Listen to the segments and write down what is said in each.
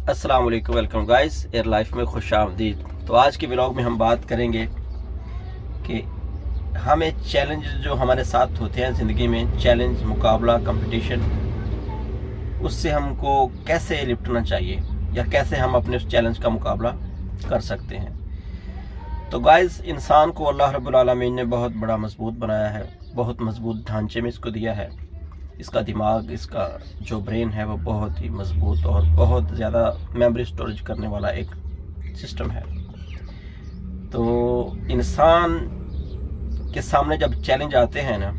अस्सलाम वालेकुम, welcome guys air life में खुश आमदीद। तो आज के व्लॉग में हम बात करेंगे कि हमें चैलेंज जो हमारे साथ होते हैं ज़िंदगी में, चैलेंज, मुकाबला, कंपटीशन, उससे हमको कैसे निपटना चाहिए या कैसे हम अपने उस चैलेंज का मुकाबला कर सकते हैं। तो गाइस, इंसान को अल्लाह रब्बुल आलमीन ने बहुत बड़ा मजबूत बनाया है, बहुत मजबूत ढांचे में इसको दिया है। इसका दिमाग, इसका जो ब्रेन है वो बहुत ही मजबूत और बहुत ज़्यादा मेमोरी स्टोरेज करने वाला एक सिस्टम है। तो इंसान के सामने जब चैलेंज आते हैं ना,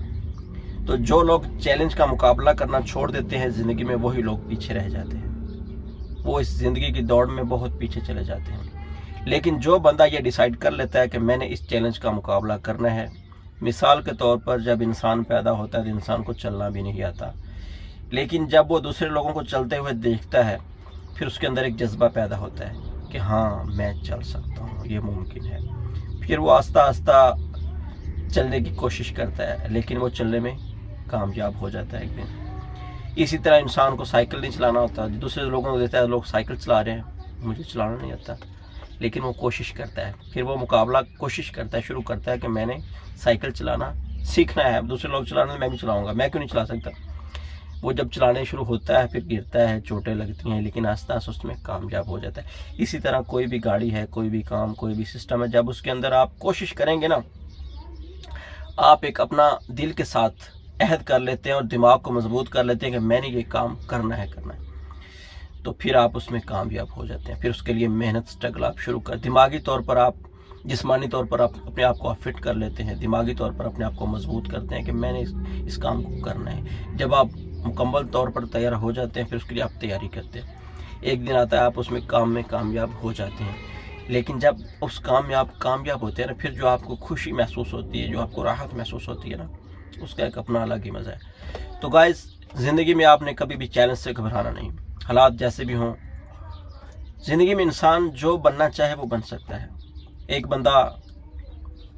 तो जो लोग चैलेंज का मुकाबला करना छोड़ देते हैं ज़िंदगी में, वही लोग पीछे रह जाते हैं। वो इस ज़िंदगी की दौड़ में बहुत पीछे चले जाते हैं। लेकिन जो बंदा ये डिसाइड कर लेता है कि मैंने इस चैलेंज का मुकाबला करना है, मिसाल के तौर पर जब इंसान पैदा होता है तो इंसान को चलना भी नहीं आता, लेकिन जब वो दूसरे लोगों को चलते हुए देखता है, फिर उसके अंदर एक जज्बा पैदा होता है कि हाँ, मैं चल सकता हूँ, ये मुमकिन है। फिर वो आस्ता आस्ता चलने की कोशिश करता है, लेकिन वो चलने में कामयाब हो जाता है एक दिन। इसी तरह इंसान को साइकिल नहीं चलाना होता, दूसरे लोगों को देखता है लोग साइकिल चला रहे हैं, मुझे चलाना नहीं आता, लेकिन वो कोशिश करता है। फिर वो मुकाबला कोशिश करता है, शुरू करता है कि मैंने साइकिल चलाना सीखना है, दूसरे लोग चलाने मैं भी चलाऊंगा, मैं क्यों नहीं चला सकता। वो जब चलाने शुरू होता है, फिर गिरता है, चोटें लगती हैं, लेकिन आस्ता आस्ता उसमें कामयाब हो जाता है। इसी तरह कोई भी गाड़ी है, कोई भी काम, कोई भी सिस्टम है, जब उसके अंदर आप कोशिश करेंगे ना, आप एक अपना दिल के साथ अहद कर लेते हैं और दिमाग को मजबूत कर लेते हैं कि मैंने ये काम करना है, तो फिर आप उसमें कामयाब हो जाते हैं। फिर उसके लिए मेहनत, स्ट्रगल आप शुरू कर, दिमागी तौर पर आप, जिस्मानी तौर पर आप अपने आप को फिट कर लेते हैं, दिमागी तौर पर अपने आप को मजबूत करते हैं कि मैंने इस काम को करना है। जब आप मुकम्मल तौर पर तैयार हो जाते हैं, फिर उसके लिए आप तैयारी करते हैं। एक दिन आता है आप उसमें काम में कामयाब हो जाते हैं। लेकिन जब उस काम में आप कामयाब होते हैं ना, फिर जो आपको खुशी महसूस होती है, जो आपको राहत महसूस होती है ना, उसका एक अपना अलग ही मज़ा है। तो गाइस, ज़िंदगी में आपने कभी भी चैलेंज से घबराना नहीं। हालात जैसे भी हों, ज़िंदगी में इंसान जो बनना चाहे वो बन सकता है। एक बंदा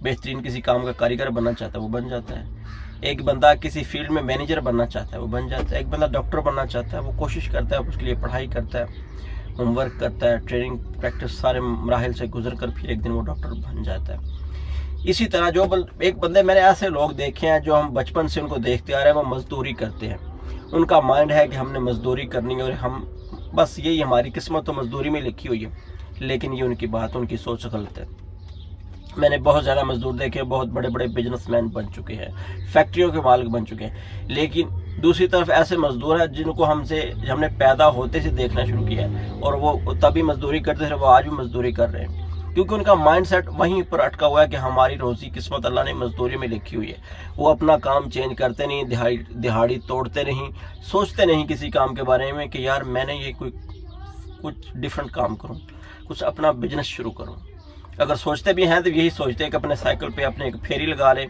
बेहतरीन किसी काम का कारीगर बनना चाहता है, वो बन जाता है। एक बंदा किसी फील्ड में मैनेजर बनना चाहता है, वो बन जाता है। एक बंदा डॉक्टर बनना चाहता है, वो कोशिश करता है, उसके लिए पढ़ाई करता है, होमवर्क करता है, ट्रेनिंग, प्रैक्टिस, सारे मराहिल से गुजर कर फिर एक दिन वो डॉक्टर बन जाता है। इसी तरह एक बंदे, मैंने ऐसे लोग देखे हैं जो हम बचपन से उनको देखते आ रहे हैं, वो मजदूरी करते हैं। उनका माइंड है कि हमने मजदूरी करनी है और हम बस यही हमारी किस्मत तो मजदूरी में लिखी हुई है। लेकिन ये उनकी बात, उनकी सोच गलत है। मैंने बहुत ज़्यादा मजदूर देखे, बहुत बड़े बड़े बिजनेसमैन बन चुके हैं, फैक्ट्रियों के मालिक बन चुके हैं। लेकिन दूसरी तरफ ऐसे मजदूर हैं जिनको हमने पैदा होते से देखना शुरू किया है, और वो तभी मजदूरी करते थे, वो आज भी मजदूरी कर रहे हैं, क्योंकि उनका माइंडसेट वहीं पर अटका हुआ है कि हमारी रोज़ी किस्मत अल्लाह ने मजदूरी में लिखी हुई है। वो अपना काम चेंज करते नहीं, दिहाड़ी तोड़ते नहीं, सोचते नहीं किसी काम के बारे में कि यार मैंने ये कुछ डिफरेंट काम करूं, कुछ अपना बिजनेस शुरू करूं। अगर सोचते भी हैं तो यही सोचते हैं कि अपने साइकिल पे अपने एक फेरी लगा ले,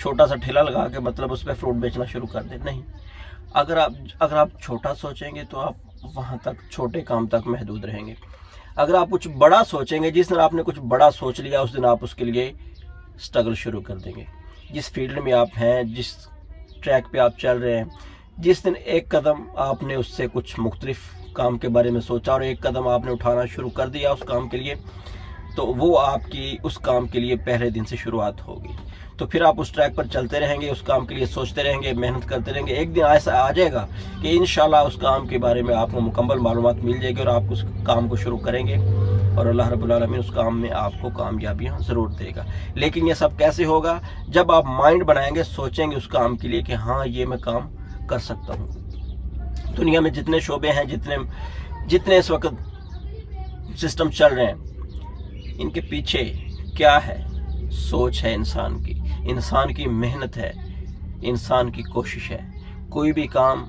छोटा सा ठेला लगा के मतलब उस पर फ्रूट बेचना शुरू कर दे। नहीं, अगर आप छोटा सोचेंगे तो आप वहाँ तक, छोटे काम तक महदूद रहेंगे। अगर आप कुछ बड़ा सोचेंगे, जिस दिन आपने कुछ बड़ा सोच लिया, उस दिन आप उसके लिए स्ट्रगल शुरू कर देंगे। जिस फील्ड में आप हैं, जिस ट्रैक पे आप चल रहे हैं, जिस दिन एक कदम आपने उससे कुछ मुख्तलिफ काम के बारे में सोचा और एक कदम आपने उठाना शुरू कर दिया उस काम के लिए, तो वो आपकी उस काम के लिए पहले दिन से शुरुआत होगी। तो फिर आप उस ट्रैक पर चलते रहेंगे, उस काम के लिए सोचते रहेंगे, मेहनत करते रहेंगे। एक दिन ऐसा आ जाएगा कि इंशाल्लाह उस काम के बारे में आपको मुकम्मल मालूमात मिल जाएगी और आप उस काम को शुरू करेंगे और अल्लाह रब्बुल आलमीन उस काम में आपको कामयाबियाँ ज़रूर देगा। लेकिन ये सब कैसे होगा? जब आप माइंड बनाएंगे, सोचेंगे उस काम के लिए कि हाँ, ये मैं काम कर सकता हूँ। दुनिया में जितने शोबे हैं, जितने इस वक्त सिस्टम चल रहे हैं, इनके पीछे क्या है? सोच है इंसान की मेहनत है, इंसान की कोशिश है। कोई भी काम,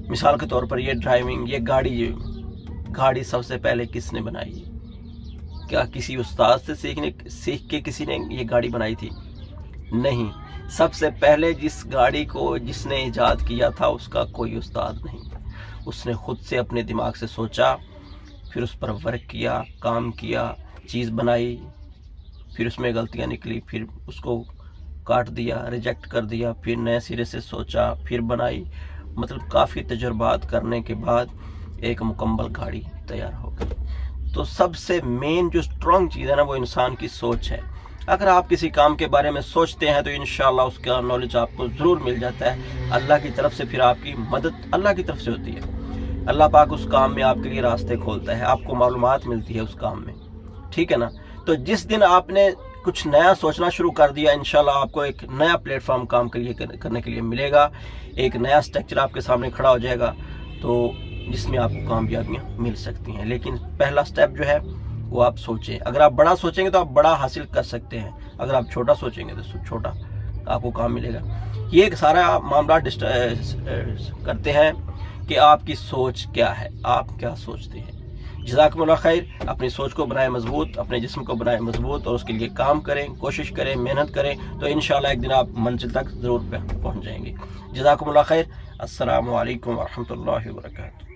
मिसाल के तौर पर ये ड्राइविंग, ये गाड़ी सबसे पहले किसने बनाई? क्या किसी उस्ताद से सीख के किसी ने ये गाड़ी बनाई थी? नहीं। सबसे पहले जिस गाड़ी को जिसने ईजाद किया था, उसका कोई उस्ताद नहीं, उसने खुद से अपने दिमाग से सोचा, फिर उस पर वर्क किया, काम किया, चीज़ बनाई, फिर उसमें गलतियां निकली, फिर उसको काट दिया, रिजेक्ट कर दिया, फिर नए सिरे से सोचा, फिर बनाई। मतलब काफ़ी तजुर्बात करने के बाद ایک مکمل گاڑی تیار ہوگی۔ تو سب سے مین جو اسٹرانگ چیز ہے نا وہ انسان کی سوچ ہے۔ اگر آپ کسی کام کے بارے میں سوچتے ہیں تو انشاءاللہ اس کا نالج آپ کو ضرور مل جاتا ہے۔ اللہ کی طرف سے پھر آپ کی مدد اللہ کی طرف سے ہوتی ہے۔ اللہ پاک اس کام میں آپ کے لیے راستے کھولتا ہے، آپ کو معلومات ملتی ہے اس کام میں، ٹھیک ہے نا۔ تو جس دن آپ نے کچھ نیا سوچنا شروع کر دیا، انشاءاللہ آپ کو ایک نیا پلیٹ فارم کام کرنے کے لیے ملے گا، ایک نیا سٹرکچر آپ کے سامنے کھڑا ہو جائے گا، تو جس میں آپ کو کامیابیاں مل سکتی ہیں۔ لیکن پہلا سٹیپ جو ہے وہ آپ سوچیں۔ اگر آپ بڑا سوچیں گے تو آپ بڑا حاصل کر سکتے ہیں، اگر آپ چھوٹا سوچیں گے تو چھوٹا آپ کو کام ملے گا۔ یہ ایک سارا معاملہ کرتے ہیں کہ آپ کی سوچ کیا ہے، آپ کیا سوچتے ہیں۔ جزاکم اللہ خیر۔ اپنی سوچ کو بنائیں مضبوط، اپنے جسم کو بنائیں مضبوط، اور اس کے لیے کام کریں، کوشش کریں، محنت کریں، تو انشاءاللہ ایک دن آپ منزل تک ضرور پہنچ جائیں گے۔ جزاکم اللہ خیر۔ السلام علیکم ورحمۃ اللہ وبرکاتہ۔